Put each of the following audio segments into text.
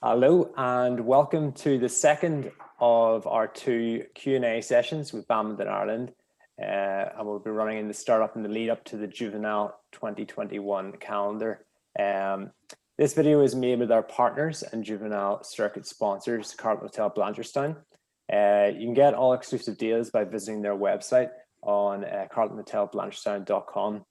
Hello and welcome to the second of our two Q&A sessions with Badminton Ireland. And we'll be running in the start-up and the lead-up to the Juvenile 2021 calendar. This video is made with our partners and Juvenile circuit sponsors, Carlton Hotel Blanchardstown. You can get all exclusive deals by visiting their website on carltonhotelblanchardstown.com.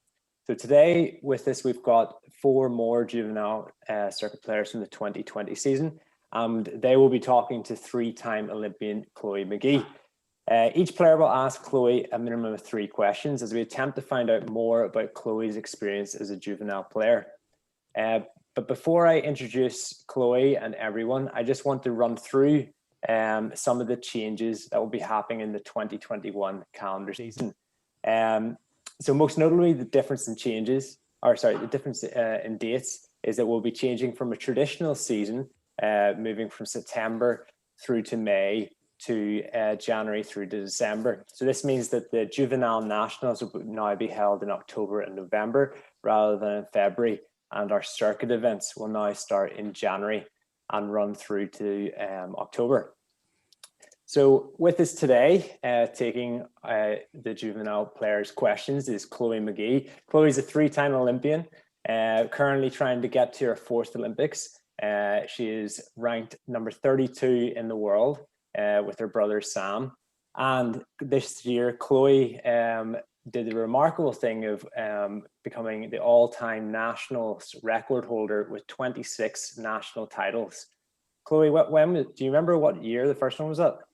So today with us, we've got four more Juvenile circuit players from the 2020 season, and they will be talking to three-time Olympian Chloe Magee. Each player will ask Chloe a minimum of 3 questions as we attempt to find out more about Chloe's experience as a Juvenile player. But before I introduce Chloe and everyone, I just want to run through some of the changes that will be happening in the 2021 calendar season. So most notably, the difference in dates is that we'll be changing from a traditional season, moving from September through to May to January through to December. So this means that the Juvenile Nationals will now be held in October and November rather than in February, and our circuit events will now start in January and run through to October. So with us today, taking the Juvenile players' questions is Chloe Magee. Chloe's a 3-time Olympian, currently trying to get to her 4th Olympics. She is ranked number 32 in the world with her brother Sam. And this year, Chloe did the remarkable thing of becoming the all-time national record holder with 26 national titles. Chloe, do you remember what year the first one was up?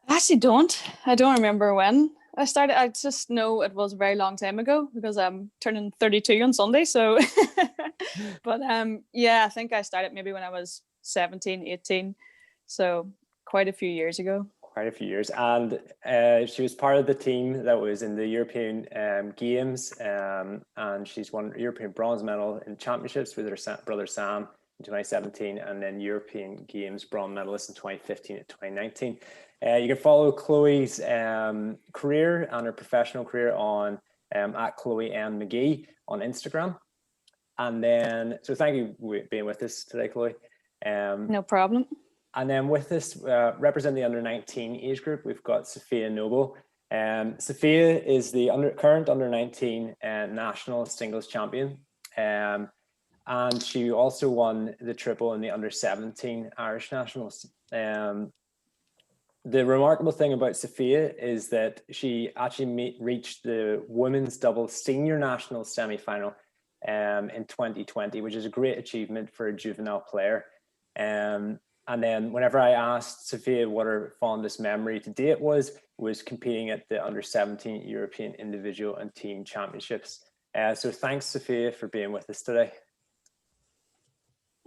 I actually don't. I don't remember when I started. I just know it was a very long time ago because I'm turning 32 on Sunday. So, but yeah, I think I started maybe when I was 17, 18. So quite a few years ago. Quite a few years. And she was part of the team that was in the European Games, and she's won European bronze medal in championships with her brother Sam in 2017, and then European Games bronze medalist in 2015 and 2019. You can follow Chloe's career and her professional career on at Chloe M. Magee on Instagram. And then, so thank you for being with us today, Chloe. No problem. And then with us, representing the under-19 age group, we've got Sophia Noble. Sophia is the current under-19 national singles champion. And she also won the triple in the under-17 Irish nationals. The remarkable thing about Sophia is that she actually reached the women's doubles senior national semi-final in 2020, which is a great achievement for a Juvenile player. And then whenever I asked Sophia what her fondest memory to date was competing at the under-17 European individual and team championships. So thanks, Sophia, for being with us today.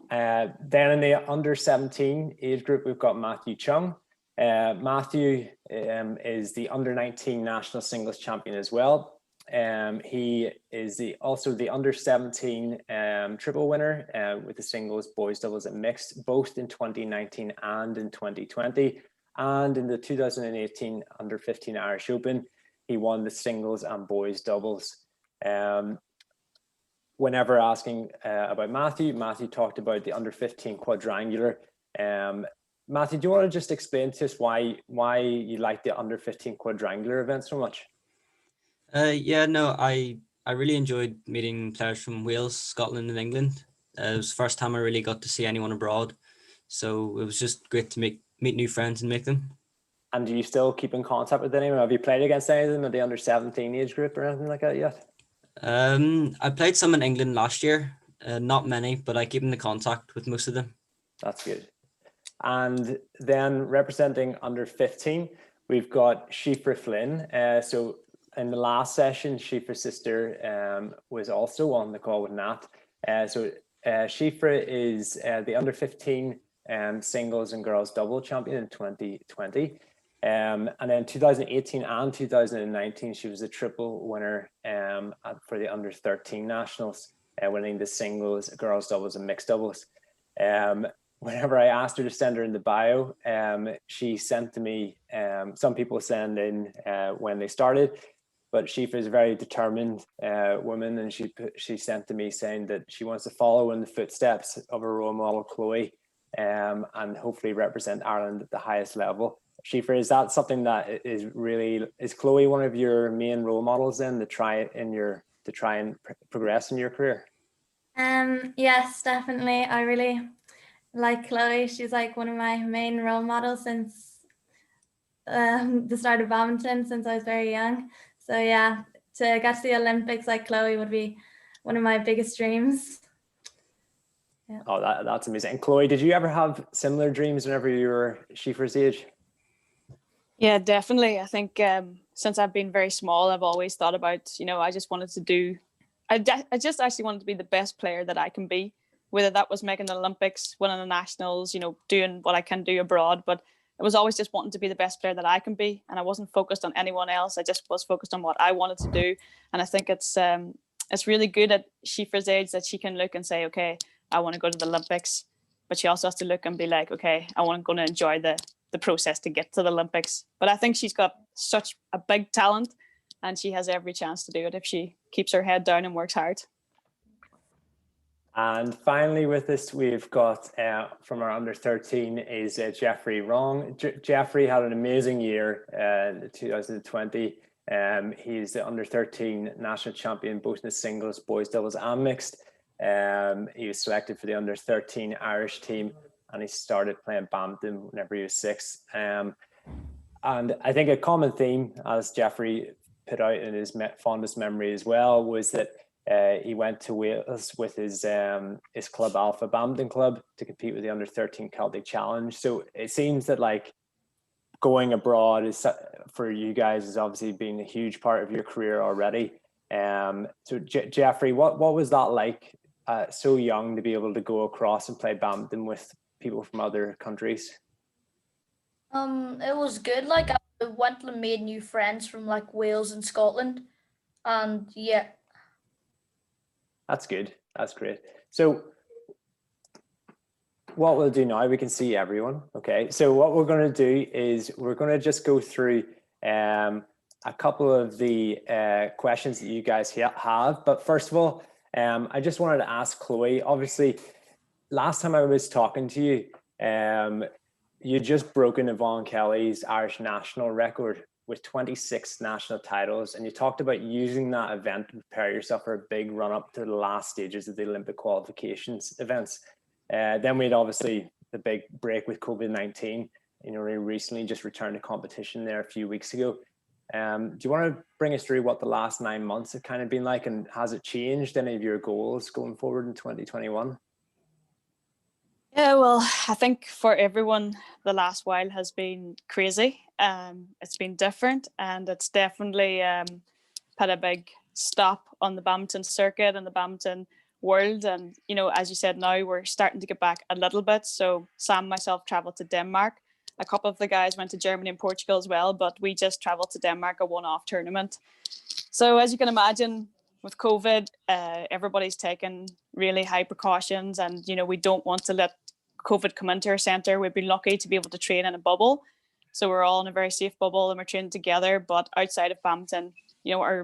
Then in the under-17 age group, we've got Matthew Cheung. Matthew is the under-19 national singles champion as well. He is also the under-17 triple winner with the singles, boys doubles and mixed, both in 2019 and in 2020. And in the 2018 under-15 Irish Open, he won the singles and boys doubles. Whenever asking about Matthew talked about the under-15 quadrangular. Matthew, do you want to just explain to us why you like the under-15 quadrangular event so much? Yeah, no, I really enjoyed meeting players from Wales, Scotland and England. It was the first time I really got to see anyone abroad. So it was just great to meet new friends and make them. And do you still keep in contact with anyone? Have you played against any of them at the under-17 age group or anything like that yet? I played some in England last year. Not many, but I keep in contact with most of them. That's good. And then representing under-15, we've got Siofra Flynn. So in the last session, Siofra's sister was also on the call with Nat. So Siofra is the under-15 singles and girls double champion in 2020. And then 2018 and 2019, she was a triple winner for the under-13 nationals, winning the singles, girls doubles and mixed doubles. Whenever I asked her to send her in the bio, she sent to me, some people send in when they started, but Siofra is a very determined woman, and she sent to me saying that she wants to follow in the footsteps of her role model, Chloe, and hopefully represent Ireland at the highest level. Siofra, is that something that is Chloe one of your main role models then to try and progress in your career? Yes, definitely. I really like Chloe. She's like one of my main role models since the start of badminton, since I was very young. So yeah, to get to the Olympics like Chloe would be one of my biggest dreams. Yeah. Oh, that's amazing. And Chloe, did you ever have similar dreams whenever you were Siofra's age? Yeah, definitely. I think since I've been very small, I've always thought about, I just wanted to do, I just actually wanted to be the best player that I can be, whether that was making the Olympics, winning the nationals, doing what I can do abroad. But it was always just wanting to be the best player that I can be. And I wasn't focused on anyone else. I just was focused on what I wanted to do. And I think it's really good at Siofra's age that she can look and say, okay, I want to go to the Olympics. But she also has to look and be like, okay, I want to go and enjoy the process to get to the Olympics. But I think she's got such a big talent, and she has every chance to do it if she keeps her head down and works hard. And finally with this, we've got from our under 13 is Jeffrey Rong. Jeffrey had an amazing year in 2020. He's the under 13 national champion, both in the singles, boys doubles and mixed. He was selected for the under 13 Irish team, and he started playing badminton whenever he was 6. And I think a common theme, as Jeffrey put out in his fondest memory as well, was that he went to Wales with his club, Alpha Badminton Club, to compete with the under 13 Celtic Challenge. So it seems that like going abroad is, for you guys, has obviously been a huge part of your career already. So Jeffrey, what was that like, so young, to be able to go across and play badminton with people from other countries? It was good. Like I went and made new friends from like Wales and Scotland, and yeah. That's good. That's great. So what we'll do now, we can see everyone. Okay. So what we're going to do is we're going to just go through a couple of the questions that you guys have. But first of all, I just wanted to ask Chloe, obviously, last time I was talking to you, you just broken Yvonne Kelly's Irish national record with 26 national titles, and you talked about using that event to prepare yourself for a big run up to the last stages of the Olympic qualifications events. Then we had obviously the big break with COVID-19. We recently just returned to competition there a few weeks ago. Do you want to bring us through what the last 9 months have kind of been like, and has it changed any of your goals going forward in 2021? Yeah, well, I think for everyone, the last while has been crazy. It's been different, and it's definitely put a big stop on the badminton circuit and the badminton world. And, as you said, now we're starting to get back a little bit. So Sam and myself traveled to Denmark. A couple of the guys went to Germany and Portugal as well, but we just traveled to Denmark, a one-off tournament. So as you can imagine, with COVID, everybody's taken really high precautions, and, we don't want to let COVID come into our centre. We've been lucky to be able to train in a bubble. So we're all in a very safe bubble and we're training together. But outside of badminton,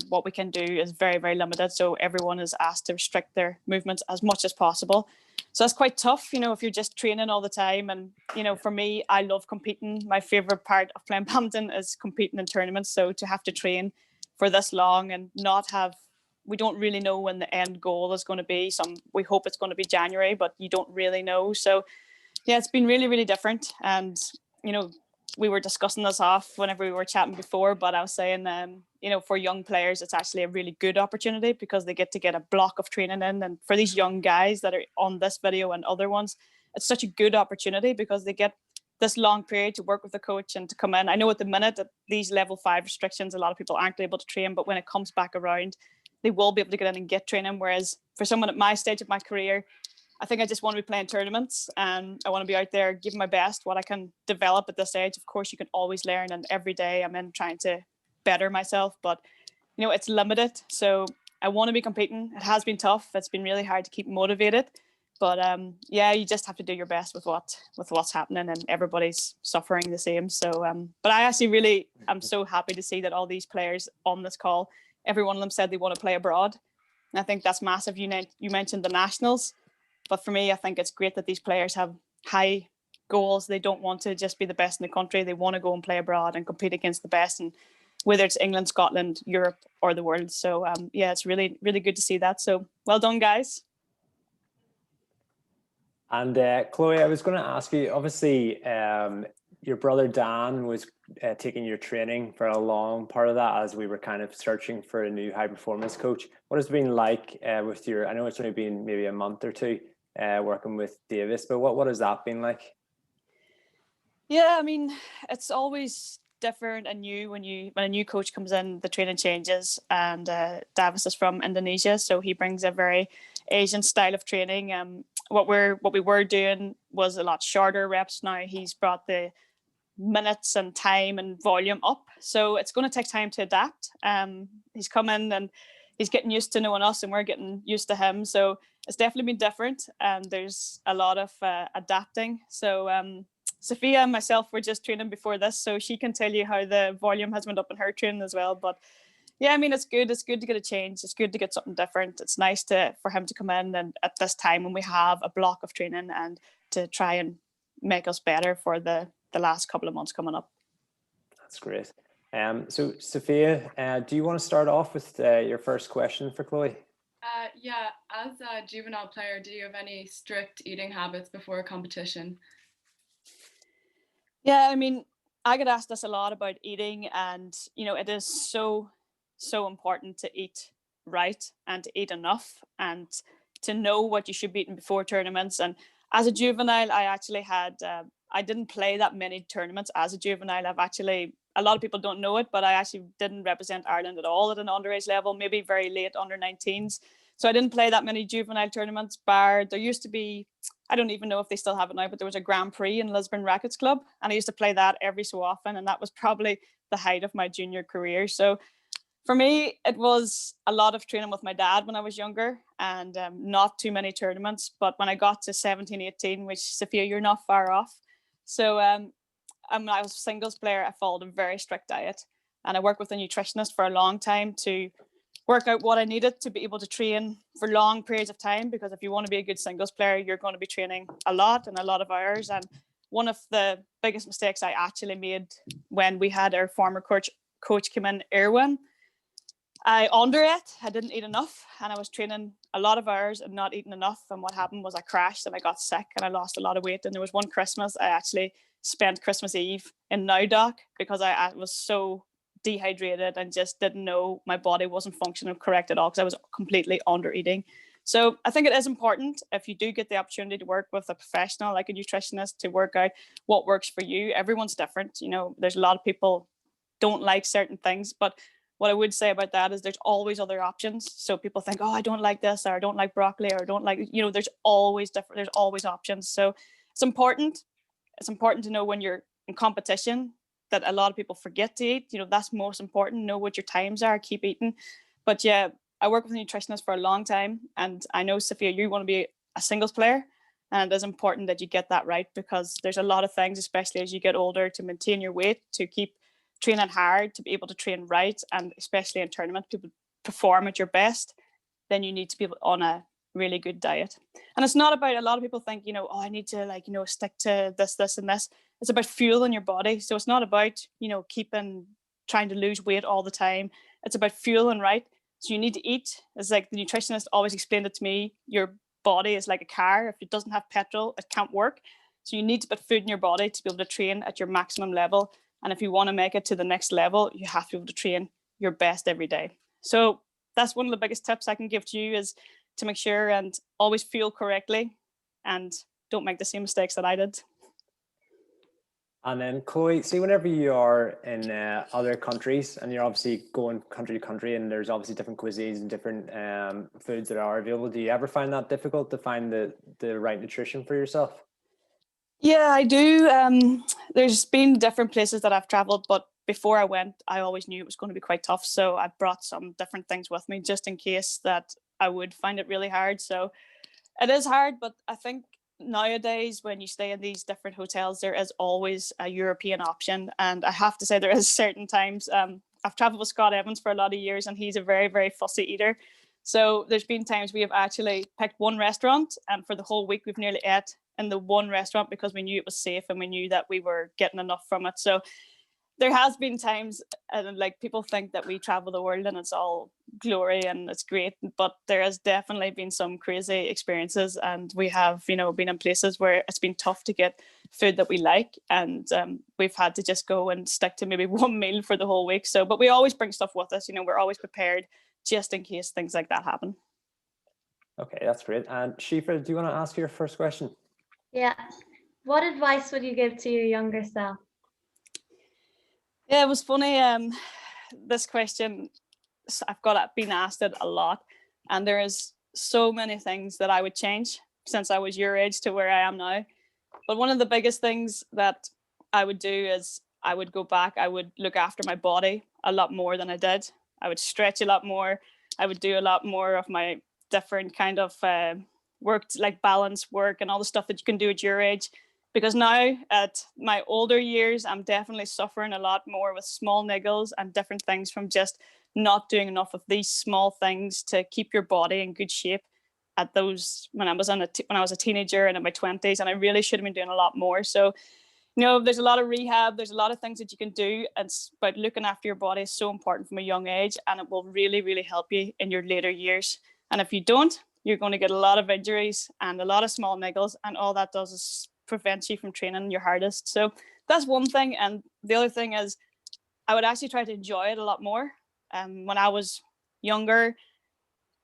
what we can do is very, very limited. So everyone is asked to restrict their movements as much as possible. So that's quite tough, if you're just training all the time. And, for me, I love competing. My favourite part of playing badminton is competing in tournaments. So to have to train for this long and not have, we don't really know when the end goal is going to be. We hope it's going to be January, but you don't really know. So yeah, it's been really, really different. And, we were discussing this off whenever we were chatting before, but I was saying, for young players, it's actually a really good opportunity because they get to get a block of training in. And for these young guys that are on this video and other ones, it's such a good opportunity because they get this long period to work with the coach and to come in. I know at the minute that these level 5 restrictions, a lot of people aren't able to train, but when it comes back around, they will be able to get in and get training. Whereas for someone at my stage of my career, I think I just want to be playing tournaments, and I want to be out there giving my best, what I can develop at this age. Of course, you can always learn, and every day I'm in trying to better myself, but it's limited. So I want to be competing. It has been tough. It's been really hard to keep motivated, But yeah, you just have to do your best with what's happening, and everybody's suffering the same. So but I actually really am so happy to see that all these players on this call, every one of them said they want to play abroad. And I think that's massive. You mentioned the nationals, but for me, I think it's great that these players have high goals. They don't want to just be the best in the country. They want to go and play abroad and compete against the best, and whether it's England, Scotland, Europe, or the world. So yeah, it's really, really good to see that. So well done, guys. And Chloe, I was going to ask you, obviously, your brother Dan was taking your training for a long part of that as we were kind of searching for a new high performance coach. What has it been like with your, I know it's only been maybe a month or two working with Davis, but what has that been like? Yeah, I mean, it's always different and new when a new coach comes in, the training changes. And Davis is from Indonesia, so he brings a very Asian style of training. What we were doing was a lot shorter reps. Now he's brought the minutes and time and volume up, so it's going to take time to adapt. He's come in and he's getting used to knowing us, and we're getting used to him. So it's definitely been different, and there's a lot of adapting. So Sophia and myself were just training before this, so she can tell you how the volume has went up in her training as well. But yeah, I mean, it's good. It's good to get a change. It's good to get something different. It's nice for him to come in and at this time when we have a block of training and to try and make us better for the last couple of months coming up. That's great. So Sophia, do you want to start off with your first question for Chloe? Yeah, as a juvenile player, do you have any strict eating habits before a competition? Yeah, I mean, I get asked this a lot about eating, and it is so important to eat right and to eat enough and to know what you should be eating before tournaments. And as a juvenile, I actually had I didn't play that many tournaments as a juvenile. A lot of people don't know it, but I actually didn't represent Ireland at all at an underage level, maybe very late under 19s. So I didn't play that many juvenile tournaments, bar there used to be, I don't even know if they still have it now, but there was a Grand Prix in Lisbon Rackets Club, and I used to play that every so often, and that was probably the height of my junior career. So for me, it was a lot of training with my dad when I was younger, and not too many tournaments. But when I got to 17, 18, which, Sophia, you're not far off. So when I was a singles player, I followed a very strict diet, and I worked with a nutritionist for a long time to work out what I needed to be able to train for long periods of time. Because if you want to be a good singles player, you're going to be training a lot and a lot of hours. And one of the biggest mistakes I actually made when we had our former coach come in, Erwin, I underate. I didn't eat enough, and I was training a lot of hours and not eating enough. And what happened was I crashed and I got sick and I lost a lot of weight. And there was one Christmas I actually spent Christmas Eve in Nowdock because I was so dehydrated and just didn't know my body wasn't functioning correct at all because I was completely under eating. So I think it is important, if you do get the opportunity to work with a professional like a nutritionist, to work out what works for you. Everyone's different. There's a lot of people don't like certain things, but what I would say about that is there's always other options. So people think, oh, I don't like this, or I don't like broccoli, or I don't like, there's always options. So it's important to know when you're in competition that a lot of people forget to eat. That's most important. Know what your times are, keep eating. But yeah, I work with a nutritionist for a long time, and I know, Sophia, you want to be a singles player, and it is important that you get that right, because there's a lot of things, especially as you get older, to maintain your weight, to keep training hard, to be able to train right, and especially in tournament, people perform at your best, then you need to be on a really good diet. And it's not about, a lot of people think, I need to stick to this and this. It's about fueling your body. So it's not about, trying to lose weight all the time. It's about fueling right. So you need to eat. It's like the nutritionist always explained it to me. Your body is like a car. If it doesn't have petrol, it can't work. So you need to put food in your body to be able to train at your maximum level. And if you want to make it to the next level, you have to be able to train your best every day. So that's one of the biggest tips I can give to you, is to make sure and always fuel correctly and don't make the same mistakes that I did. And then Chloe, see, whenever you are in other countries and you're obviously going country to country, and there's obviously different cuisines and different foods that are available, do you ever find that difficult to find the right nutrition for yourself? Yeah, I do. There's been different places that I've traveled, but before I went, I always knew it was going to be quite tough. So I brought some different things with me just in case that I would find it really hard. So It is hard, but I think nowadays when you stay in these different hotels, there is always a European option. And I have to say there is certain times, I've traveled with Scott Evans for a lot of years and he's a very, very fussy eater. So there's been times we have actually picked one restaurant and for the whole week we've nearly ate in the one restaurant because we knew it was safe and we knew that we were getting enough from it. So there has been times, and like people think that we travel the world and it's all glory and it's great, but there has definitely been some crazy experiences, and we have, you know, been in places where it's been tough to get food that we like, and we've had to just go and stick to maybe one meal for the whole week. So, but we always bring stuff with us. You know, we're always prepared just in case things like that happen. Okay, that's great. And Siofra, do you want to ask your first question? Yeah. What advice would you give to your younger self? Yeah, it was funny. This question, I've been asked it a lot, and there is so many things that I would change since I was your age to where I am now. But one of the biggest things that I would do is I would go back. I would look after my body a lot more than I did. I would stretch a lot more. I would do a lot more of my different kind of work, like balance work and all the stuff that you can do at your age. Because now at my older years, I'm definitely suffering a lot more with small niggles and different things from just not doing enough of these small things to keep your body in good shape at those when I was a teenager and in my 20s, and I really should have been doing a lot more. So, you know, there's a lot of rehab, there's a lot of things that you can do, and it's about looking after your body is so important from a young age, and it will really, really help you in your later years. And if you don't, you're going to get a lot of injuries and a lot of small niggles, and all that does is prevents you from training your hardest. So that's one thing. And the other thing is I would actually try to enjoy it a lot more. When I was younger,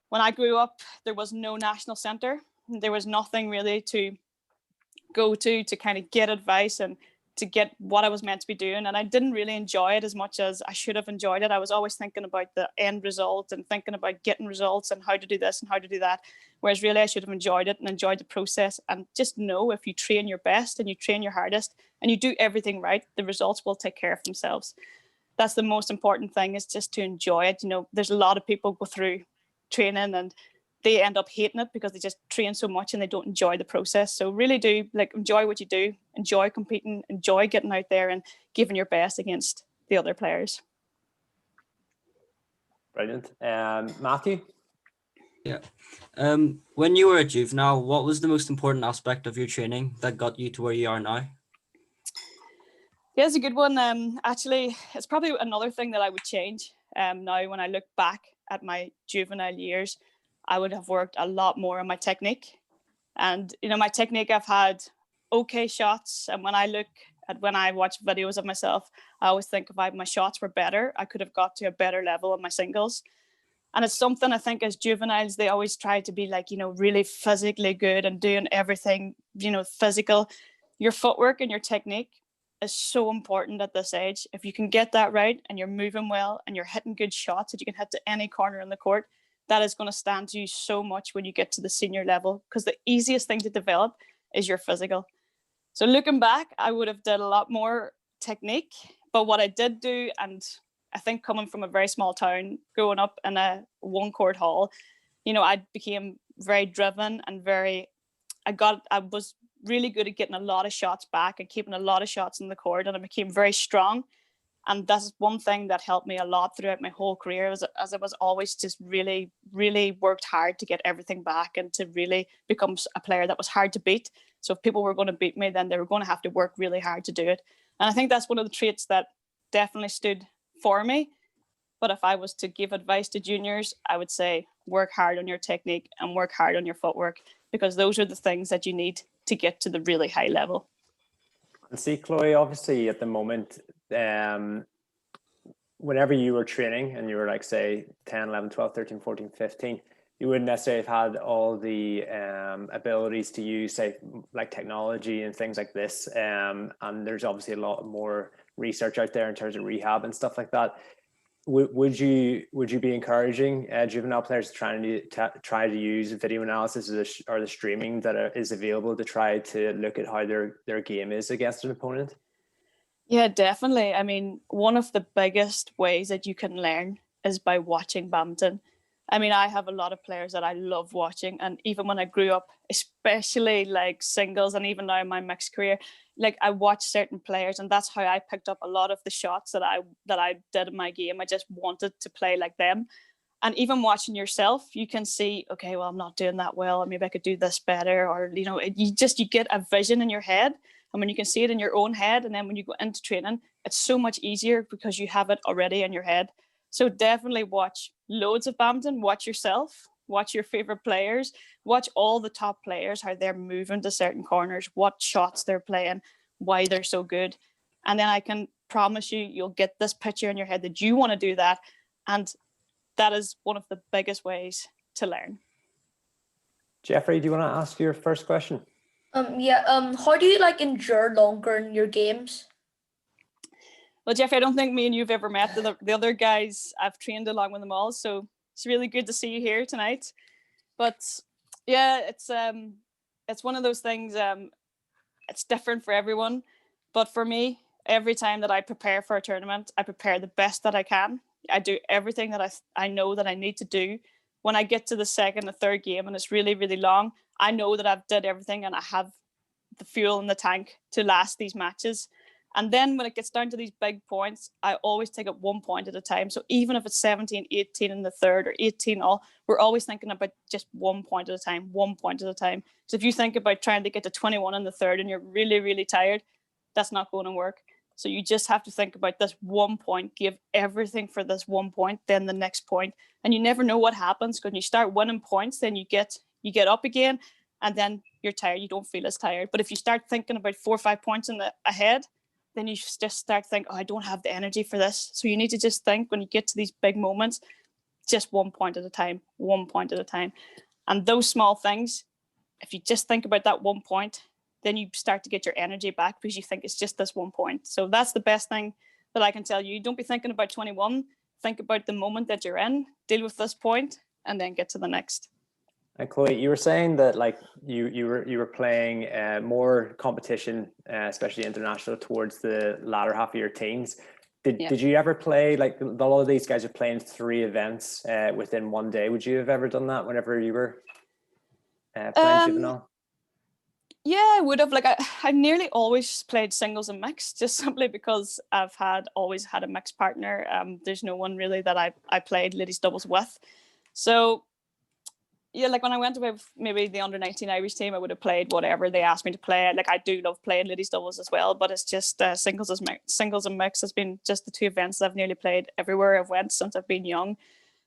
when I grew up, there was no national centre. There was nothing really to go to kind of get advice and to get what I was meant to be doing. And I didn't really enjoy it as much as I should have enjoyed it. I was always thinking about the end result and thinking about getting results and how to do this and how to do that. Whereas really I should have enjoyed it and enjoyed the process, and just know if you train your best and you train your hardest and you do everything right, the results will take care of themselves. That's the most important thing, is just to enjoy it. You know, there's a lot of people go through training and they end up hating it because they just train so much and they don't enjoy the process. So really do enjoy what you do, enjoy competing, enjoy getting out there and giving your best against the other players. Brilliant. Matthew? Yeah. When you were a juvenile, what was the most important aspect of your training that got you to where you are now? Yeah, it's a good one. Actually, it's probably another thing that I would change. Now, when I look back at my juvenile years, I would have worked a lot more on my technique. And, you know, my technique, I've had okay shots. And when I watch videos of myself, I always think if my shots were better, I could have got to a better level of my singles. And it's something I think as juveniles, they always try to be like, you know, really physically good and doing everything, you know, physical. Your footwork and your technique is so important at this age. If you can get that right and you're moving well and you're hitting good shots that you can hit to any corner in the court, that is going to stand to you so much when you get to the senior level, because the easiest thing to develop is your physical. So looking back, I would have did a lot more technique, but what I did do, and I think coming from a very small town, growing up in a one court hall, you know, I became very driven and I was really good at getting a lot of shots back and keeping a lot of shots in the court, and I became very strong. And that's one thing that helped me a lot throughout my whole career, as I was always just really, really worked hard to get everything back and to really become a player that was hard to beat. So if people were going to beat me, then they were going to have to work really hard to do it. And I think that's one of the traits that definitely stood for me. But if I was to give advice to juniors, I would say work hard on your technique and work hard on your footwork, because those are the things that you need to get to the really high level. And see, Chloe, obviously at the moment, whenever you were training and you were like, say, 10, 11, 12, 13, 14, 15, you wouldn't necessarily have had all the abilities to use, say, like technology and things like this. And there's obviously a lot more research out there in terms of rehab and stuff like that. Would you be encouraging juvenile players to try to use video analysis or the streaming that is available to try to look at how their game is against an opponent? Yeah, definitely. I mean, one of the biggest ways that you can learn is by watching badminton. I mean, I have a lot of players that I love watching, and even when I grew up, especially like singles, and even now in my mixed career, like I watch certain players, and that's how I picked up a lot of the shots that I did in my game. I just wanted to play like them. And even watching yourself, you can see, okay, well, I'm not doing that well, or maybe I could do this better, or you get a vision in your head, and when you can see it in your own head, and then when you go into training, it's so much easier because you have it already in your head. So definitely watch loads of badminton, watch yourself, watch your favorite players, watch all the top players, how they're moving to certain corners, what shots they're playing, why they're so good. And then I can promise you, you'll get this picture in your head that you want to do that. And that is one of the biggest ways to learn. Jeffrey, do you want to ask your first question? How do you like endure longer in your games? Well, Jeffrey, I don't think me and you've ever met. The other guys, I've trained along with them all, so it's really good to see you here tonight. But yeah, it's one of those things. It's different for everyone, but for me, every time that I prepare for a tournament, I prepare the best that I can. I do everything that I know that I need to do. When I get to the second or third game and it's really, really long, I know that I've did everything and I have the fuel in the tank to last these matches. And then when it gets down to these big points, I always take it 1 point at a time. So even if it's 17-18 in the third or 18 all, we're always thinking about just 1 point at a time, 1 point at a time. So if you think about trying to get to 21 in the third and you're really, really tired, that's not going to work. So you just have to think about this 1 point, give everything for this 1 point, then the next point. And you never know what happens. When you start winning points, then you get up again and then you're tired. You don't feel as tired. But if you start thinking about 4 or 5 points ahead, then you just start thinking, oh, I don't have the energy for this. So you need to just think when you get to these big moments, just 1 point at a time, 1 point at a time. And those small things, if you just think about that 1 point, then you start to get your energy back because you think it's just this 1 point. So that's the best thing that I can tell you. Don't be thinking about 21. Think about the moment that you're in, deal with this point, and then get to the next. And Chloe, you were saying that like you were playing more competition, especially international, towards the latter half of your teens. Did you ever play, like a lot of these guys are playing 3 events within one day? Would you have ever done that whenever you were playing juvenile? Yeah, I would have. Like I nearly always played singles and mixed, just simply because I've always had a mixed partner. There's no one really that I played ladies doubles with. So yeah, like when I went with maybe the under-19 Irish team, I would have played whatever they asked me to play. Like I do love playing ladies doubles as well, but it's just singles and mixed has been just the 2 events that I've nearly played everywhere I've went since I've been young.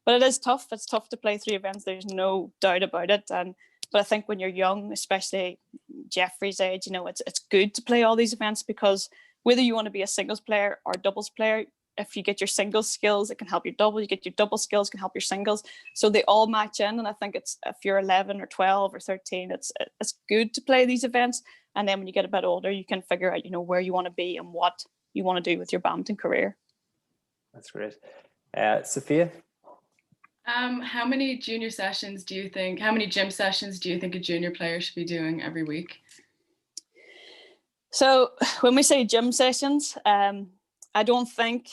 But it is tough. It's tough to play 3 events. There's no doubt about it. But I think when you're young, especially Jeffrey's age, it's good to play all these events, because whether you want to be a singles player or a doubles player, if you get your singles skills, it can help your double. You get your double skills, can help your singles. So they all match in. And I think it's, if you're 11 or 12 or 13, it's good to play these events. And then when you get a bit older, you can figure out, where you want to be and what you want to do with your badminton career. That's great. Sophia? How many gym sessions do you think a junior player should be doing every week? So when we say gym sessions, I don't think,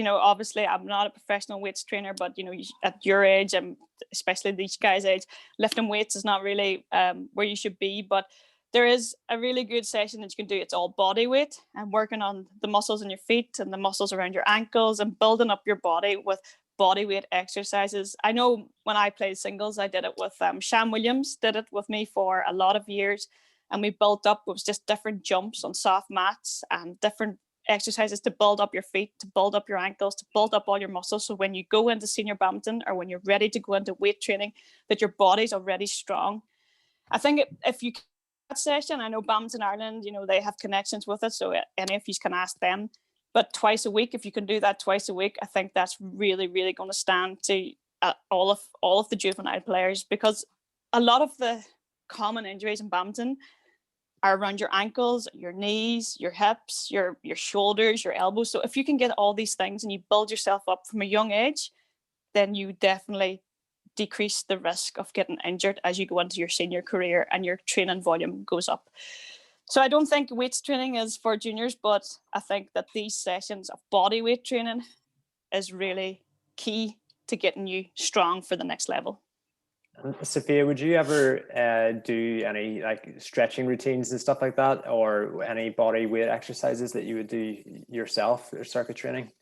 obviously I'm not a professional weights trainer, but, at your age, and especially these guys' age, lifting weights is not really where you should be. But there is a really good session that you can do. It's all body weight and working on the muscles in your feet and the muscles around your ankles and building up your body with body weight exercises. I know when I played singles, I did it with Shan Williams, did it with me for a lot of years. And we built up, it was just different jumps on soft mats and different exercises to build up your feet, to build up your ankles, to build up all your muscles. So when you go into senior badminton or when you're ready to go into weight training, that your body's already strong. I think if you that session, I know Badminton Ireland, they have connections with it. So any of you can ask them. But twice a week, if you can do that twice a week, I think that's really, really going to stand to all of the juvenile players, because a lot of the common injuries in badminton are around your ankles, your knees, your hips, your shoulders, your elbows. So if you can get all these things and you build yourself up from a young age, then you definitely decrease the risk of getting injured as you go into your senior career and your training volume goes up. So I don't think weights training is for juniors, but I think that these sessions of body weight training is really key to getting you strong for the next level. Sophia, would you ever do any like stretching routines and stuff like that, or any body weight exercises that you would do yourself or circuit training?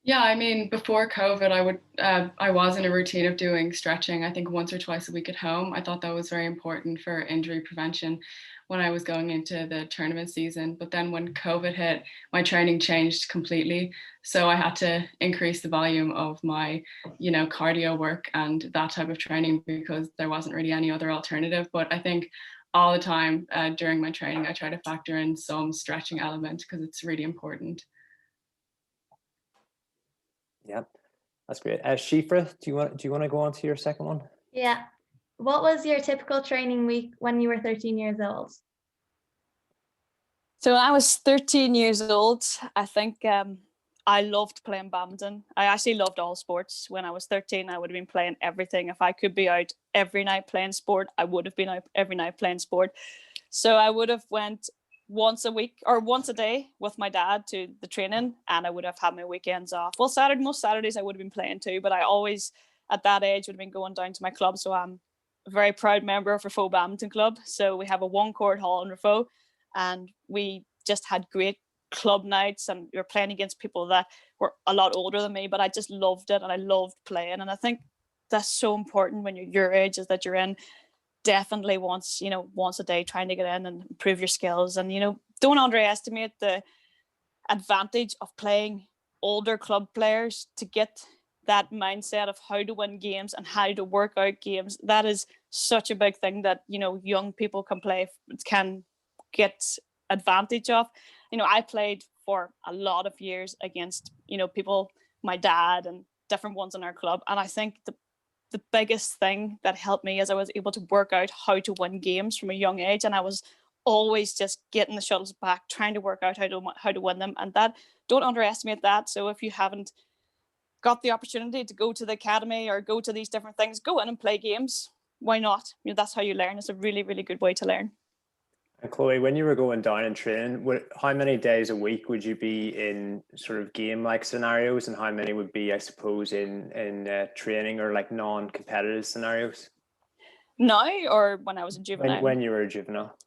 Yeah, I mean, before COVID, I was in a routine of doing stretching, I think once or twice a week at home. I thought that was very important for injury prevention when I was going into the tournament season. But then when COVID hit, my training changed completely. So I had to increase the volume of my, cardio work and that type of training because there wasn't really any other alternative. But I think all the time during my training, I try to factor in some stretching element because it's really important. Yeah, that's great. Siofra, do you want to go on to your second one? Yeah. What was your typical training week when you were 13 years old? So when I was 13 years old, I think I loved playing badminton. I actually loved all sports. When I was 13, I would have been playing everything. If I could be out every night playing sport, I would have been out every night playing sport. So I would have went once a week or once a day with my dad to the training, and I would have had my weekends off. Well, most Saturdays I would have been playing too, but I always at that age would have been going down to my club. So I'm a very proud member of Rafo Badminton Club. So we have a 1-court hall in Rafo, and we just had great club nights, and we were playing against people that were a lot older than me, but I just loved it and I loved playing. And I think that's so important when you're your age, is that you're in definitely once a day trying to get in and improve your skills. And don't underestimate the advantage of playing older club players to get that mindset of how to win games and how to work out games. That is such a big thing that young people can get advantage of. I played for a lot of years against people, my dad and different ones in our club, and I think the biggest thing that helped me is I was able to work out how to win games from a young age, and I was always just getting the shuttles back, trying to work out how to win them. And that, don't underestimate that. So if you haven't got the opportunity to go to the academy or go to these different things, go in and play games. Why not? That's how you learn. It's a really, really good way to learn. And Chloe, when you were going down and training, how many days a week would you be in sort of game-like scenarios, and how many would be, I suppose, in training or like non-competitive scenarios? Now, or when I was a juvenile? When you were a juvenile.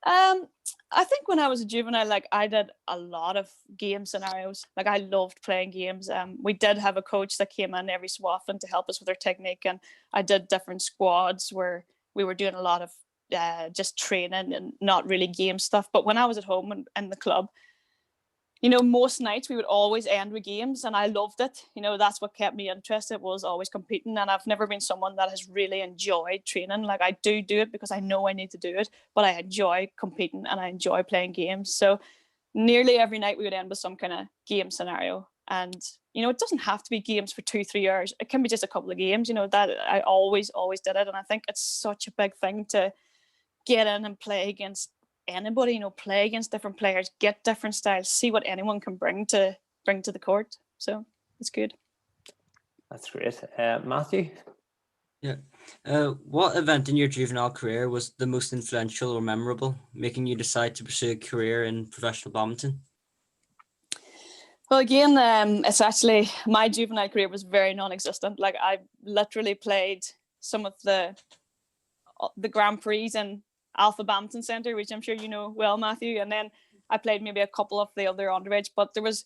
I think when I was a juvenile, like I did a lot of game scenarios. Like I loved playing games. We did have a coach that came in every so often to help us with our technique, and I did different squads where we were doing a lot of just training and not really game stuff. But when I was at home and in the club, most nights we would always end with games, and I loved it. That's what kept me interested, was always competing. And I've never been someone that has really enjoyed training. Like I do it because I know I need to do it, but I enjoy competing and I enjoy playing games. So nearly every night we would end with some kind of game scenario. And it doesn't have to be games for 2-3 hours. It can be just a couple of games. That I always did it. And I think it's such a big thing to get in and play against anybody, play against different players, get different styles, see what anyone can bring to the court. So it's good. That's great. Matthew? Yeah. What event in your juvenile career was the most influential or memorable, making you decide to pursue a career in professional badminton? Well, again, it's actually, my juvenile career was very non-existent. Like I literally played some of the Grand Prix in Alpha Badminton Centre, which I'm sure you know well, Matthew. And then I played maybe a couple of the other underage. But there was,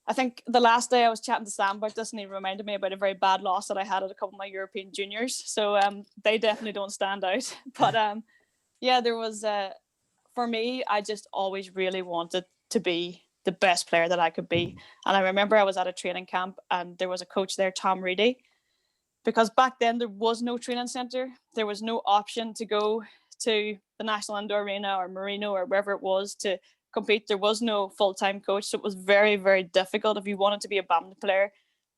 I think the last day I was chatting to Sam about this, and he reminded me about a very bad loss that I had at a couple of my European juniors. So they definitely don't stand out. But yeah, there was, for me, I just always really wanted to be the best player that I could be. And I remember I was at a training camp and there was a coach there, Tom Reedy, because back then there was no training centre. There was no option to go to the National Indoor Arena or Marino or wherever it was to compete. There was no full-time coach. So it was very, very difficult. If you wanted to be a badminton player,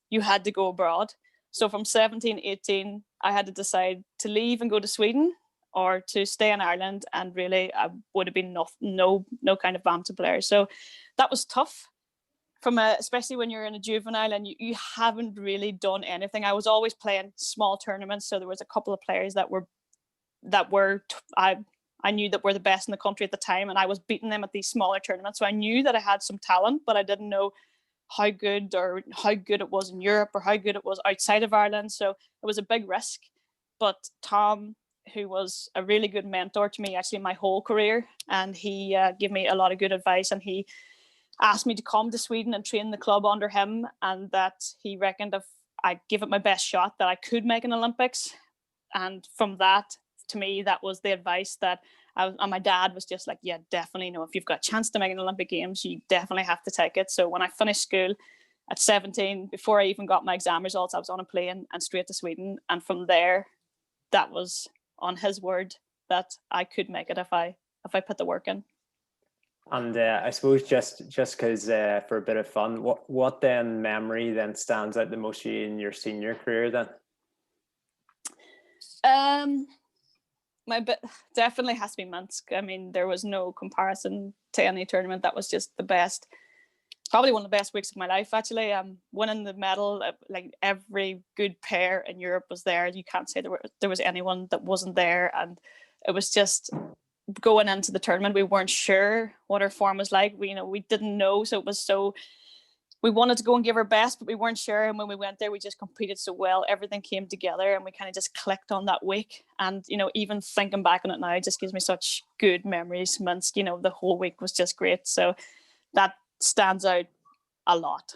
you had to go abroad. So from 17, 18, I had to decide to leave and go to Sweden or to stay in Ireland. And really, I would have been no kind of badminton player. So that was tough, especially when you're in a juvenile and you haven't really done anything. I was always playing small tournaments. So there was a couple of players that I knew that were the best in the country at the time, and I was beating them at these smaller tournaments. So I knew that I had some talent, but I didn't know how good it was in Europe or how good it was outside of Ireland. So it was a big risk. But Tom, who was a really good mentor to me actually my whole career, and he gave me a lot of good advice, and he asked me to come to Sweden and train the club under him, and that he reckoned if I give it my best shot that I could make an Olympics. And from that, to me, that was the advice that and my dad was just like, yeah, definitely, no, if you've got a chance to make an Olympic Games, you definitely have to take it. So when I finished school at 17, before I even got my exam results, I was on a plane and straight to Sweden. And from there, that was on his word that I could make it if I put the work in. And I suppose just because for a bit of fun, what then memory then stands out the most in your senior career then? Definitely has to be Minsk. I mean, there was no comparison to any tournament. That was just the best, probably one of the best weeks of my life, actually. Winning the medal, like every good pair in Europe was there. You can't say there was anyone that wasn't there. And it was just going into the tournament, we weren't sure what our form was like. We didn't know. So it was we wanted to go and give our best, but we weren't sure. And when we went there, we just competed so well. Everything came together and we kind of just clicked on that week. And, even thinking back on it now, it just gives me such good memories. Minsk, the whole week was just great. So that stands out a lot.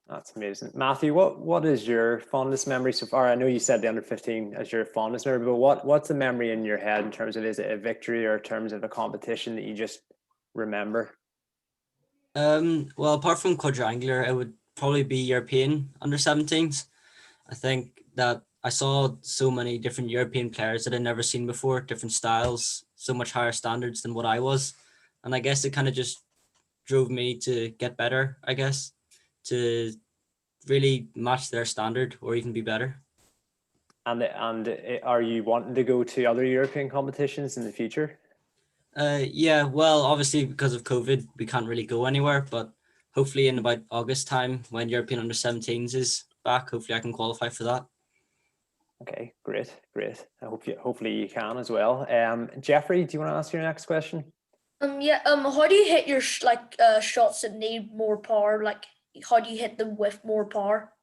That's amazing. Matthew, what is your fondest memory so far? I know you said the under 15 as your fondest memory, but what's the memory in your head in terms of, is it a victory or in terms of a competition that you just remember? Well, apart from quadrangular, it would probably be European under 17s. I think that I saw so many different European players that I'd never seen before, different styles, so much higher standards than what I was. And I guess it kind of just drove me to get better, I guess, to really match their standard or even be better. And are you wanting to go to other European competitions in the future? Yeah, well, obviously because of COVID, we can't really go anywhere, but hopefully in about August time when European under 17s is back, hopefully I can qualify for that. Okay, great. Hopefully you can as well. Jeffrey, do you want to ask your next question? How do you hit your shots that need more power? Like, how do you hit them with more power?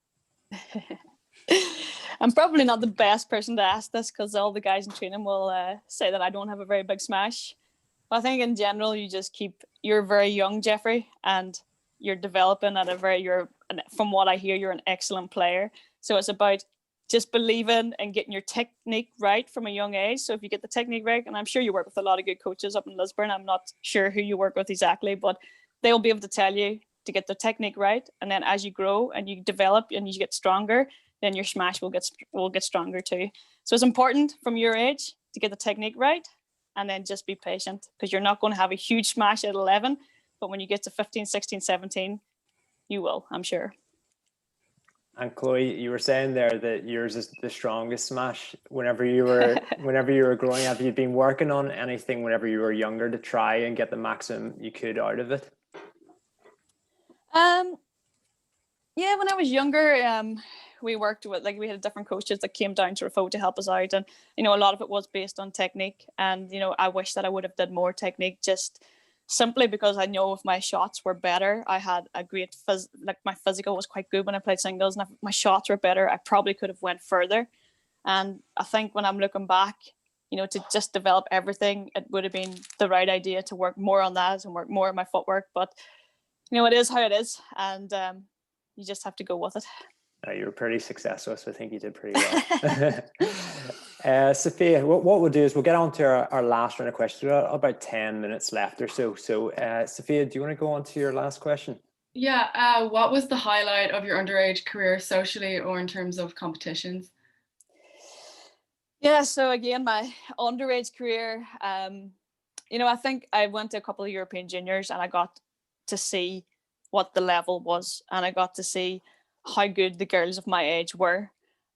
I'm probably not the best person to ask this because all the guys in training will say that I don't have a very big smash. But I think in general, you're very young, Jeffrey, and you're developing from what I hear, you're an excellent player. So it's about just believing and getting your technique right from a young age. So if you get the technique right, and I'm sure you work with a lot of good coaches up in Lisburn, I'm not sure who you work with exactly, but they'll be able to tell you to get the technique right. And then as you grow and you develop and you get stronger, then your smash will get stronger too. So it's important from your age to get the technique right and then just be patient, because you're not going to have a huge smash at 11, but when you get to 15, 16, 17, you will, I'm sure. And Chloe, you were saying there that yours is the strongest smash. Whenever you were growing up, you'd been working on anything whenever you were younger to try and get the maximum you could out of it? Yeah, when I was younger, we worked with, we had different coaches that came down to Rafo to help us out, and a lot of it was based on technique. And I wish that I would have did more technique, just simply because I know if my shots were better, I had a great my physical was quite good when I played singles, and if my shots were better, I probably could have went further. And I think when I'm looking back, to just develop everything, it would have been the right idea to work more on that and work more on my footwork. But it is how it is, and you just have to go with it. You were pretty successful, so I think you did pretty well. Sophia, what we'll do is we'll get on to our last round of questions. We've got about 10 minutes left or so. So Sophia, do you want to go on to your last question? Yeah, what was the highlight of your underage career socially or in terms of competitions? Yeah, so again, my underage career, I think I went to a couple of European juniors and I got to see what the level was, and I got to see how good the girls of my age were.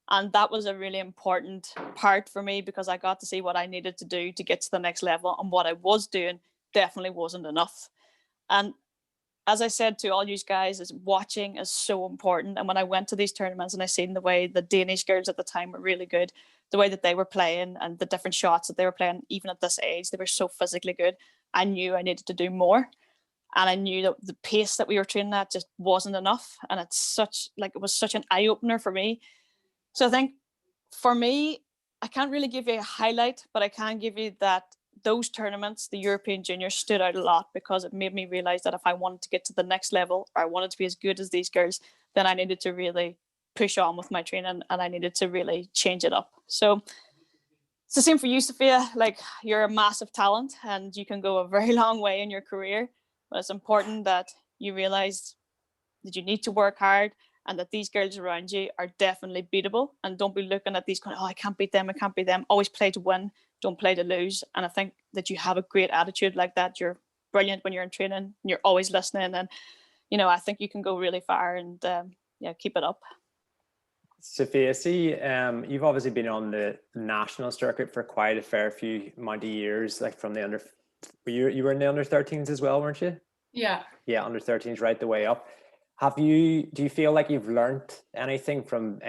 And that was a really important part for me, because I got to see what I needed to do to get to the next level, and what I was doing definitely wasn't enough. And as I said to all you guys, is watching is so important. And when I went to these tournaments and I seen the way the Danish girls at the time were really good, the way that they were playing and the different shots that they were playing, even at this age, they were so physically good. I knew I needed to do more. And I knew that the pace that we were training at just wasn't enough. And it was such an eye opener for me. So I think for me, I can't really give you a highlight, but I can give you that those tournaments, the European Juniors, stood out a lot because it made me realize that if I wanted to get to the next level, or I wanted to be as good as these girls, then I needed to really push on with my training, and I needed to really change it up. So it's the same for you, Sophia. Like, you're a massive talent and you can go a very long way in your career, but it's important that you realize that you need to work hard and that these girls around you are definitely beatable. And don't be looking at these going, oh, I can't beat them, I can't beat them. Always play to win, don't play to lose. And I think that you have a great attitude like that. You're brilliant when you're in training and you're always listening. And, you know, I think you can go really far, and keep it up. Sophia, see, you've obviously been on the national circuit for quite a fair few amount of years, like from the you were in the under 13s as well, weren't you? Yeah. Yeah, under 13s right the way up. Do you feel like you've learned anything from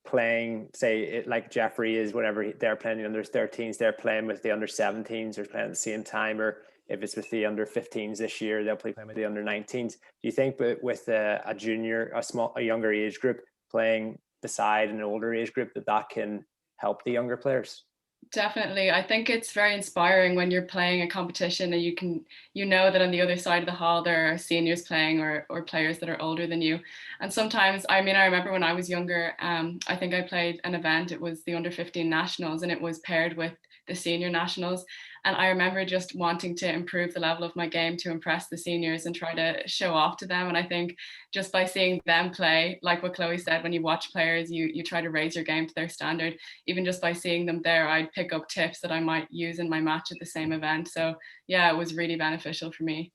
playing, say, like Jeffrey is, whenever they're playing the under 13s, they're playing with the under 17s or playing at the same time, or if it's with the under 15s this year, they'll play with the under 19s. Do you think with a junior, a younger age group playing beside an older age group, that can help the younger players? Definitely. I think it's very inspiring when you're playing a competition and you know that on the other side of the hall there are seniors playing or players that are older than you. And sometimes, I remember when I was younger, I think I played an event, it was the under 15 nationals, and it was paired with the senior nationals. And I remember just wanting to improve the level of my game to impress the seniors and try to show off to them. And I think just by seeing them play, like what Chloe said, when you watch players, you try to raise your game to their standard. Even just by seeing them there, I'd pick up tips that I might use in my match at the same event. So yeah, it was really beneficial for me.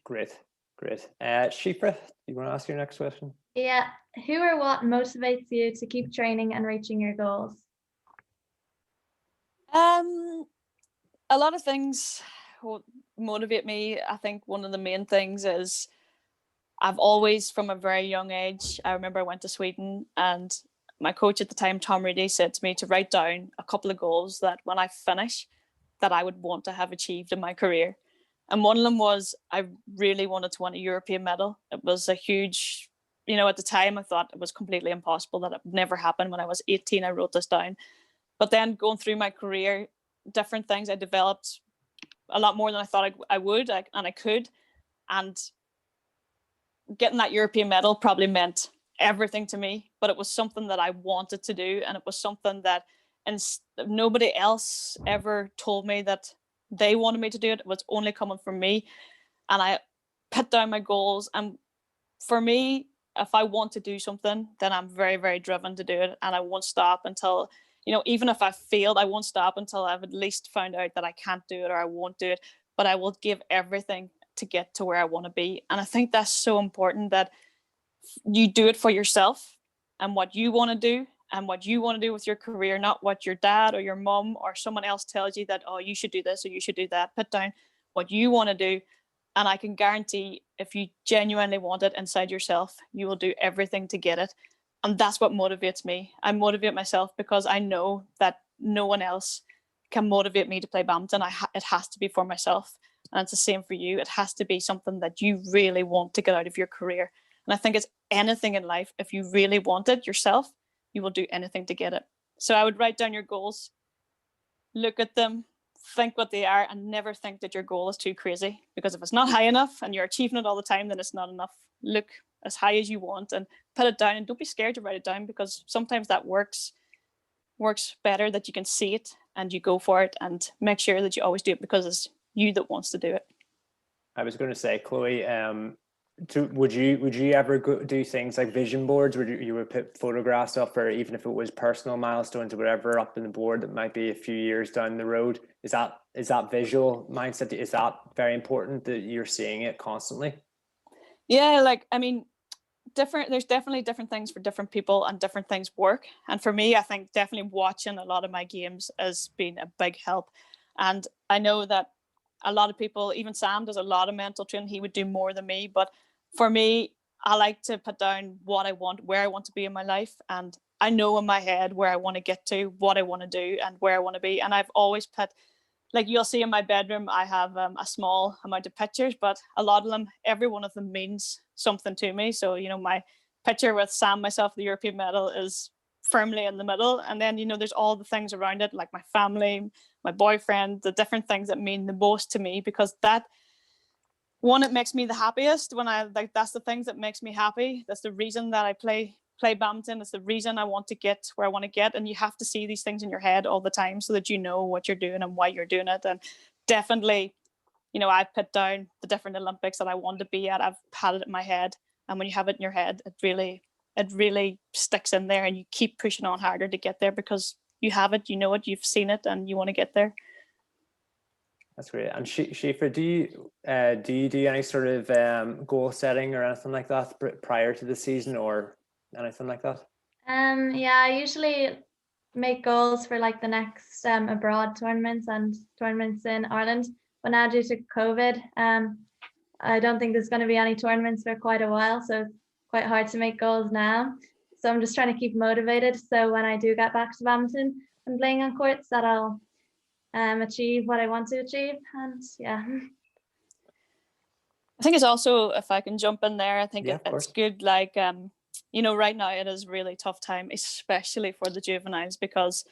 Great. Siofra, you want to ask your next question? Yeah. Who or what motivates you to keep training and reaching your goals? A lot of things motivate me. I think one of the main things is I've always, from a very young age, I remember I went to Sweden and my coach at the time, Tom Reedy, said to me to write down a couple of goals that when I finish, that I would want to have achieved in my career. And one of them was I really wanted to win a European medal. It was a huge, at the time I thought it was completely impossible, that it would never happen. When I was 18, I wrote this down. But then going through my career, different things, I developed a lot more than I thought I would, and I could. And getting that European medal probably meant everything to me, but it was something that I wanted to do. And it was something that nobody else ever told me that they wanted me to do it. It was only coming from me. And I put down my goals. And for me, if I want to do something, then I'm very, very driven to do it. And I won't stop until, even if I failed, I won't stop until I've at least found out that I can't do it or I won't do it. But I will give everything to get to where I want to be. And I think that's so important, that you do it for yourself and what you want to do and what you want to do with your career, not what your dad or your mom or someone else tells you that, oh, you should do this or you should do that. Put down what you want to do. And I can guarantee if you genuinely want it inside yourself, you will do everything to get it. And that's what motivates me. I motivate myself because I know that no one else can motivate me to play badminton. It has to be for myself. And it's the same for you. It has to be something that you really want to get out of your career. And I think it's anything in life. If you really want it yourself, you will do anything to get it. So I would write down your goals, look at them, think what they are, and never think that your goal is too crazy. Because if it's not high enough and you're achieving it all the time, then it's not enough. Look as high as you want and put it down, and don't be scared to write it down, because sometimes that works better, that you can see it and you go for it, and make sure that you always do it because it's you that wants to do it. I was going to say, Chloe, would you ever do things like vision boards where you would put photographs up, or even if it was personal milestones or whatever up in the board that might be a few years down the road? Is that visual mindset, is that very important, that you're seeing it constantly? Yeah, there's definitely different things for different people and different things work. And for me, I think definitely watching a lot of my games has been a big help. And I know that a lot of people, even Sam does a lot of mental training. He would do more than me. But for me, I like to put down what I want, where I want to be in my life. And I know in my head where I want to get to, what I want to do and where I want to be. And I've always put like you'll see in my bedroom, I have a small amount of pictures, but a lot of them, every one of them means something to me. So, you know, my picture with Sam, myself, the European medal is firmly in the middle. And then, you know, there's all the things around it, like my family, my boyfriend, the different things that mean the most to me, because that, one, it makes me the happiest when I, like, that's the things that makes me happy. That's the reason that I play badminton. It's the reason I want to get where I want to get. And you have to see these things in your head all the time so that you know what you're doing and why you're doing it. And definitely, you know, I've put down the different Olympics that I want to be at. I've had it in my head. And when you have it in your head, it really sticks in there, and you keep pushing on harder to get there because you have it, you know it, you've seen it, and you want to get there. That's great. And Siofra, do you do any sort of goal setting or anything like that prior to the season or anything like that? Yeah, I usually make goals for like the next abroad tournaments and tournaments in Ireland. But now due to COVID, I don't think there's going to be any tournaments for quite a while, so it's quite hard to make goals now. So I'm just trying to keep motivated. So when I do get back to badminton and playing on courts, that I'll achieve what I want to achieve. And yeah. I think it's also, if I can jump in there, I think it's good. Like, you know, right now it is a really tough time, especially for the juveniles, because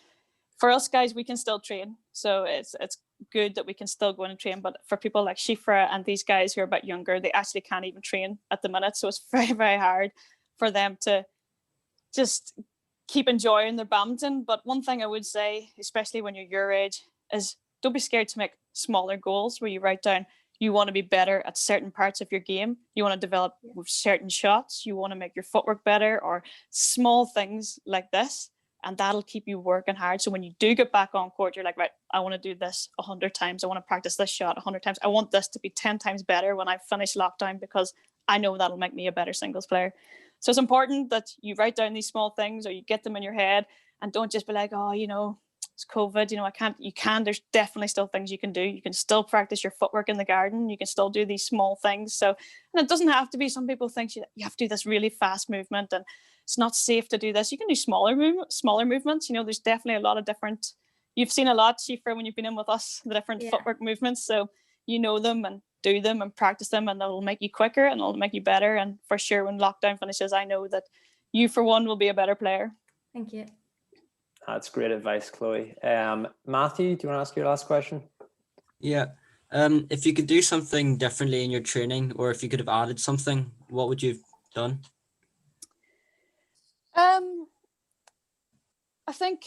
for us guys, we can still train. So it's good that we can still go in and train. But for people like Siofra and these guys who are a bit younger, they actually can't even train at the minute. So it's very, very hard for them to just keep enjoying their badminton. But one thing I would say, especially when you're your age, is don't be scared to make smaller goals where you write down you want to be better at certain parts of your game. You want to develop with certain shots. You want to make your footwork better, or small things like this. And that'll keep you working hard. So when you do get back on court, you're like, right, I want to do this 100 times. I want to practice this shot 100 times. I want this to be 10 times better when I finish lockdown, because I know that'll make me a better singles player. So it's important that you write down these small things, or you get them in your head, and don't just be like, oh, you know, it's COVID, you know, I can't. You can. There's definitely still things you can do. You can still practice your footwork in the garden. You can still do these small things. So, and it doesn't have to be, some people think you have to do this really fast movement and it's not safe to do this. You can do smaller movements. You know, there's definitely a lot of different, you've seen a lot, Siofra, when you've been in with us, the different footwork movements. So you know them and do them and practice them, and it'll make you quicker and it'll make you better. And for sure, when lockdown finishes, I know that you, for one, will be a better player. Thank you. That's great advice, Chloe. Matthew, do you want to ask your last question? Yeah. If you could do something differently in your training, or if you could have added something, what would you have done? I think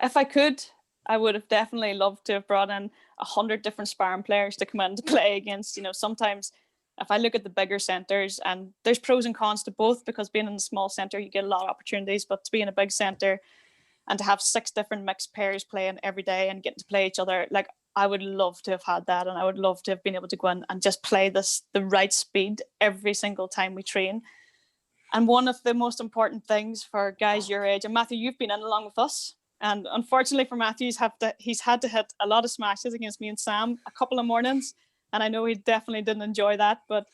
if I could, I would have definitely loved to have brought in 100 different sparring players to come in to play against. You know, sometimes if I look at the bigger centres, and there's pros and cons to both, because being in a small centre, you get a lot of opportunities, but to be in a big centre and to have 6 different mixed pairs playing every day and getting to play each other, like, I would love to have had that. And I would love to have been able to go in and just play the right speed every single time we train. And one of the most important things for guys your age, and Matthew, you've been in along with us, and unfortunately for Matthew, he's had to hit a lot of smashes against me and Sam a couple of mornings, and I know he definitely didn't enjoy that. But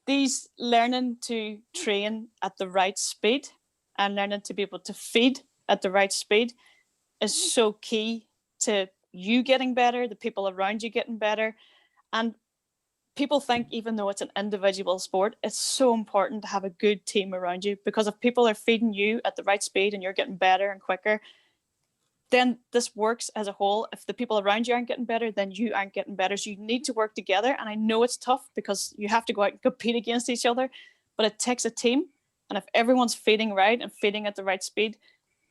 these learning to train at the right speed and learning to be able to feed at the right speed is so key to you getting better, the people around you getting better. And people think, even though it's an individual sport, it's so important to have a good team around you, because if people are feeding you at the right speed and you're getting better and quicker, then this works as a whole. If the people around you aren't getting better, then you aren't getting better. So you need to work together. And I know it's tough because you have to go out and compete against each other, but it takes a team. And if everyone's feeding right and feeding at the right speed,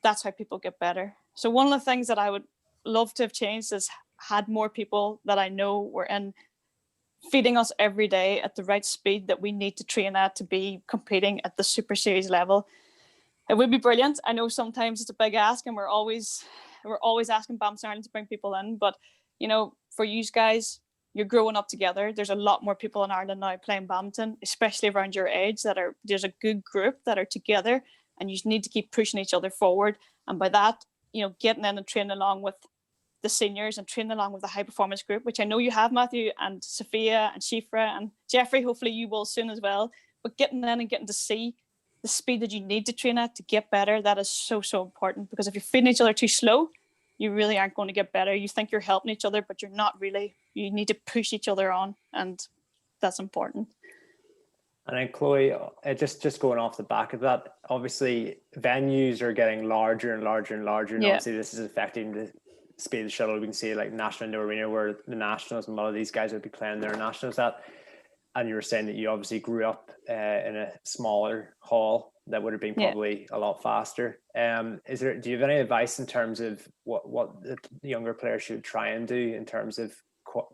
that's how people get better. So one of the things that I would love to have changed is had more people that I know were in feeding us every day at the right speed that we need to train at to be competing at the Super Series level. It would be brilliant. I know sometimes it's a big ask, and we're always asking Badminton Ireland to bring people in, but you know, for you guys, you're growing up together. There's a lot more people in Ireland now playing badminton, especially around your age, there's a good group that are together, and you just need to keep pushing each other forward. And by that, you know, getting in and training along with the seniors and training along with the high performance group, which I know you have, Matthew, and Sophia and Siofra and Jeffrey, hopefully you will soon as well. But getting in and getting to see the speed that you need to train at to get better, that is so, so important. Because if you're feeding each other too slow, you really aren't going to get better. You think you're helping each other, but you're not really. You need to push each other on, and that's important. And then Chloe, just going off the back of that, obviously venues are getting larger and larger and larger, and obviously this is affecting the speed of the shuttle. We can see like National Indoor Arena where the Nationals and a lot of these guys would be playing their Nationals at. And you were saying that you obviously grew up in a smaller hall that would have been probably a lot faster. Do you have any advice in terms of what the younger players should try and do in terms of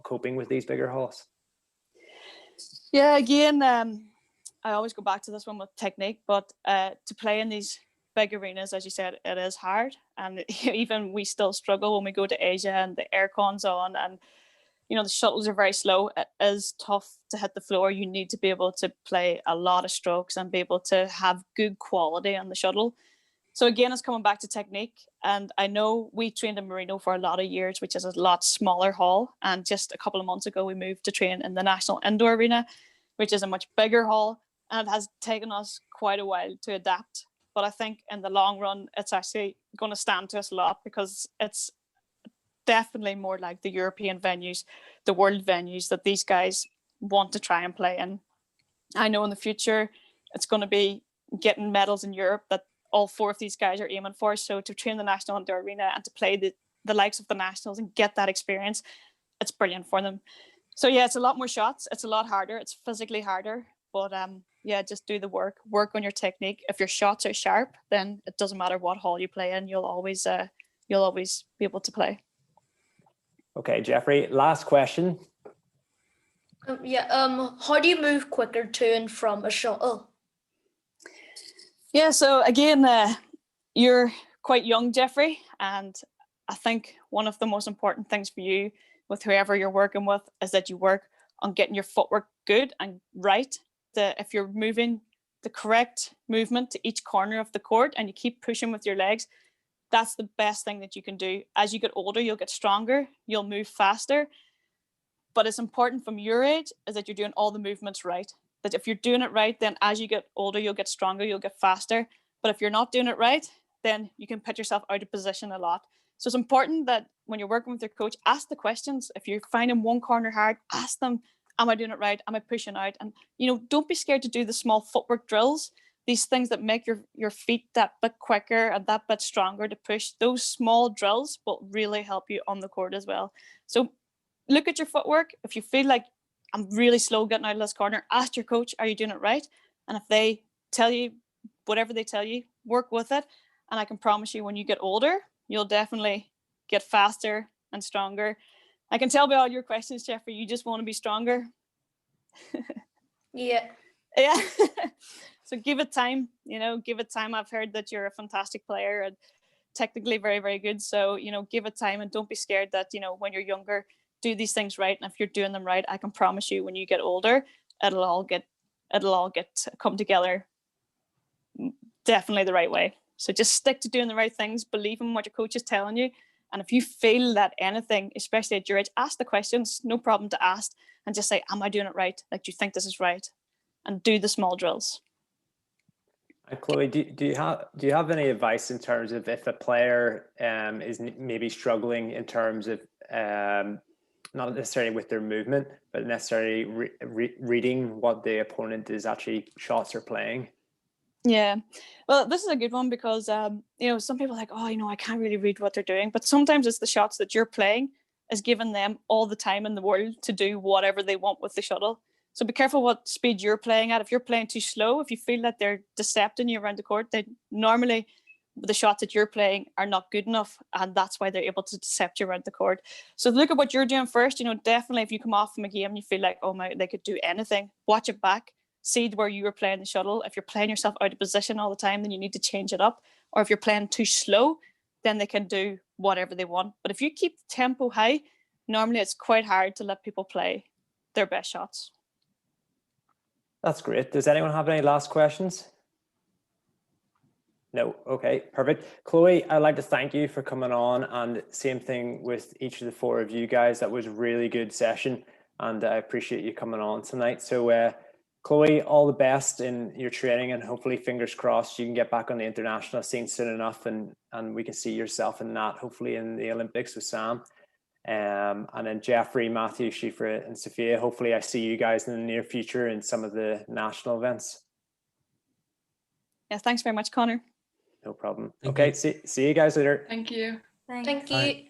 coping with these bigger halls? Yeah, again, I always go back to this one with technique, but to play in these big arenas, as you said, it is hard. And even we still struggle when we go to Asia and the aircon's on and, you know, the shuttles are very slow. It is tough to hit the floor. You need to be able to play a lot of strokes and be able to have good quality on the shuttle. So again, it's coming back to technique. And I know we trained in Marino for a lot of years, which is a lot smaller hall. And just a couple of months ago, we moved to train in the National Indoor Arena, which is a much bigger hall. And it has taken us quite a while to adapt. But I think in the long run, it's actually going to stand to us a lot because it's definitely more like the European venues, the world venues that these guys want to try and play in. I know in the future, it's going to be getting medals in Europe that all four of these guys are aiming for. So to train the National Indoor Arena and to play the likes of the Nationals and get that experience, it's brilliant for them. So yeah, it's a lot more shots. It's a lot harder. It's physically harder. But yeah, just do the work on your technique. If your shots are sharp, then it doesn't matter what hall you play in. You'll always be able to play. Okay, Jeffrey, last question. How do you move quicker to and from a shuttle? Yeah, so again, you're quite young, Jeffrey, and I think one of the most important things for you with whoever you're working with is that you work on getting your footwork good and right. If you're moving the correct movement to each corner of the court and you keep pushing with your legs, that's the best thing that you can do. As you get older, you'll get stronger, you'll move faster. But it's important from your age is that you're doing all the movements right. That if you're doing it right, then as you get older, you'll get stronger, you'll get faster. But if you're not doing it right, then you can put yourself out of position a lot. So it's important that when you're working with your coach, ask the questions. If you're finding one corner hard, ask them, am I doing it right? Am I pushing out? And, you know, don't be scared to do the small footwork drills. These things that make your feet that bit quicker and that bit stronger to push. Those small drills will really help you on the court as well. So look at your footwork. If you feel like I'm really slow getting out of this corner, ask your coach, are you doing it right? And if they tell you whatever they tell you, work with it. And I can promise you when you get older, you'll definitely get faster and stronger. I can tell by all your questions, Jeffrey, you just want to be stronger. Yeah. Yeah. So give it time, give it time. I've heard that you're a fantastic player and technically very, very good. So, give it time and don't be scared that, when you're younger, do these things right. And if you're doing them right, I can promise you when you get older, it'll all get come together definitely the right way. So just stick to doing the right things, believe in what your coach is telling you. And if you feel that anything, especially at your age, ask the questions, no problem to ask, and just say, am I doing it right? Like, do you think this is right? And do the small drills. Chloe, do you have any advice in terms of if a player is maybe struggling in terms of not necessarily with their movement, but necessarily reading what the opponent is actually shots are playing? Yeah, well, this is a good one because some people are like, I can't really read what they're doing, but sometimes it's the shots that you're playing is giving them all the time in the world to do whatever they want with the shuttle. So be careful what speed you're playing at. If you're playing too slow, if you feel that they're decepting you around the court, they normally the shots that you're playing are not good enough, and that's why they're able to decept you around the court. So look at what you're doing first. Definitely if you come off from a game and you feel like, they could do anything, watch it back. See where you were playing the shuttle. If you're playing yourself out of position all the time, then you need to change it up. Or if you're playing too slow, then they can do whatever they want. But if you keep the tempo high, normally it's quite hard to let people play their best shots. That's great. Does anyone have any last questions? No. Okay, perfect. Chloe, I'd like to thank you for coming on, and same thing with each of the four of you guys. That was a really good session, and I appreciate you coming on tonight. So Chloe, all the best in your training, and hopefully, fingers crossed, you can get back on the international scene soon enough, and we can see yourself in that, hopefully in the Olympics with Sam. And then Jeffrey, Matthew, Siofra, and Sophia, hopefully I see you guys in the near future in some of the national events. Yeah, thanks very much, Connor. No problem. Thank Okay, you. see you guys later. Thank you. Thanks. Thank Bye. you.